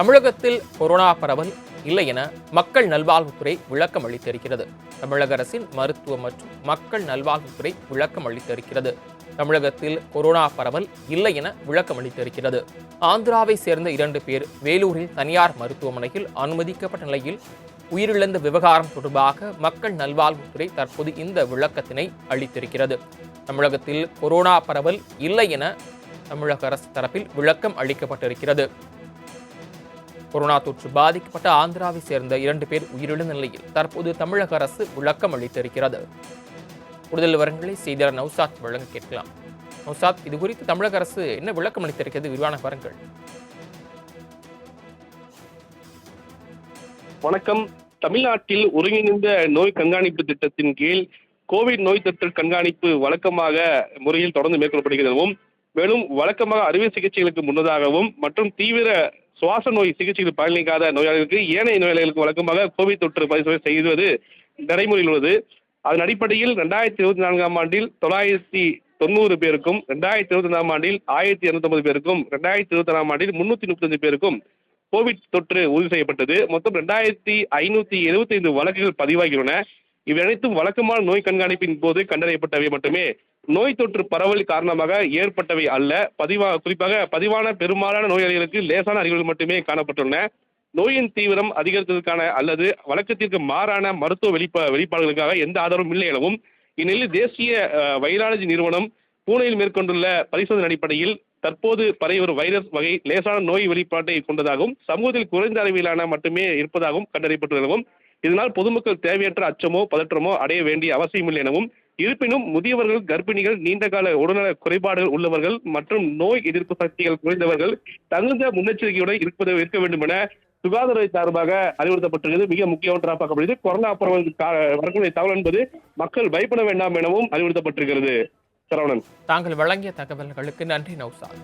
தமிழகத்தில் கொரோனா பரவல் இல்லை என மக்கள் நல்வாழ்வுத்துறை விளக்கம் அளித்திருக்கிறது. தமிழக அரசின் மருத்துவ மற்றும் மக்கள் நல்வாழ்வுத்துறை விளக்கம் அளித்திருக்கிறது. தமிழகத்தில் கொரோனா பரவல் இல்லை என விளக்கம் அளித்திருக்கிறது. ஆந்திராவை சேர்ந்த 2 பேர் வேலூரில் தனியார் மருத்துவமனையில் அனுமதிக்கப்பட்ட நிலையில் உயிரிழந்த விவகாரம் தொடர்பாக மக்கள் நல்வாழ்வுத்துறை தற்போது இந்த விளக்கத்தினை அளித்திருக்கிறது. தமிழகத்தில் கொரோனா பரவல் இல்லை என தமிழக அரசு தரப்பில் விளக்கம் அளிக்கப்பட்டிருக்கிறது. கொரோனா தொற்று பாதிக்கப்பட்ட ஆந்திராவை சேர்ந்த 2 பேர் உயிரிழந்த நிலையில் தற்போது தமிழக அரசு விளக்கம் அளித்திருக்கிறது. கூடுதல் விவரங்களை செய்தியாளர் நௌசாத் வழங்க கேட்கலாம். நௌசாத், இது குறித்து தமிழக அரசு என்ன விளக்கம் அளித்திருக்கிறது? விரிவான விவரங்கள். வணக்கம். தமிழ்நாட்டில் ஒருங்கிணைந்த நோய் கண்காணிப்பு திட்டத்தின் கீழ் கோவிட் நோய் தொற்று கண்காணிப்பு வழக்கமாக முறையில் தொடர்ந்து மேற்கொள்ளப்படுகிறதும், மேலும் வழக்கமாக அறுவை சிகிச்சைகளுக்கு முன்னதாகவும் மற்றும் தீவிர சுவாச நோய் சிகிச்சைகள் பலனளிக்காத நோயாளிகளுக்கு ஏனைய நோயாளிகளுக்கு வழக்கமாக கோவிட் தொற்று பரிசோதனை செய்வது நடைமுறையில் உள்ளது. அதன் அடிப்படையில் 2024ஆம் ஆண்டில் 990 பேருக்கும், 2025ஆம் ஆண்டில் 1250 பேருக்கும், 2026ஆம் ஆண்டில் 335 பேருக்கும் கோவிட் தொற்று உறுதி செய்யப்பட்டது. மொத்தம் 2575 வழக்குகள் பதிவாகியுள்ளன. இவை அனைத்தும் வழக்கமான நோய் கண்காணிப்பின் போது கண்டறியப்பட்டவை மட்டுமே. நோய் தொற்று பரவல் காரணமாக ஏற்பட்டவை அல்ல. குறிப்பாக பதிவான பெரும்பாலான நோயாளிகளுக்கு லேசான அறிகுறிகள் மட்டுமே காணப்பட்டுள்ளன. நோயின் தீவிரம் அதிகரித்ததற்கான அல்லது வழக்கத்திற்கு மாறான மருத்துவ வெளிப்பாடுகளுக்காக எந்த ஆதாரமும் இல்லை எனவும், இந்நிலையில் தேசிய வைராலஜி நிறுவனம் பூனேயில் மேற்கொண்டுள்ள பரிசோதனை அடிப்படையில் தற்போது பரவி வரும் வைரஸ் வகை லேசான நோய் வெளிப்பாட்டை கொண்டதாகவும் சமூகத்தில் குறைந்த அளவிலான மட்டுமே இருப்பதாகவும் கண்டறியப்பட்டுள்ளதாகவும், இதனால் பொதுமக்கள் தேவையற்ற அச்சமோ பதற்றமோ அடைய வேண்டிய அவசியமில்லை எனவும், இருப்பினும் முதியவர்கள், கர்ப்பிணிகள், நீண்டகால உடல்நல குறைபாடுகள் உள்ளவர்கள் மற்றும் நோய் எதிர்ப்பு சக்திகள் குறைந்தவர்கள் தகுந்த முன்னெச்சரிக்கையுடன் இருக்க வேண்டும் என சுகாதாரத்துறை சார்பாக அறிவுறுத்தப்பட்டிருக்கிறது. மிக முக்கிய ஒன்றாக பார்க்கப்படுகிறது. கொரோனா பரவல் வரக்கூடிய தகவல் என்பது மக்கள் பயப்பட வேண்டாம் எனவும் அறிவுறுத்தப்பட்டிருக்கிறது. சரவணன், தாங்கள் வழங்கிய தகவல்களுக்கு நன்றி நௌசாத்.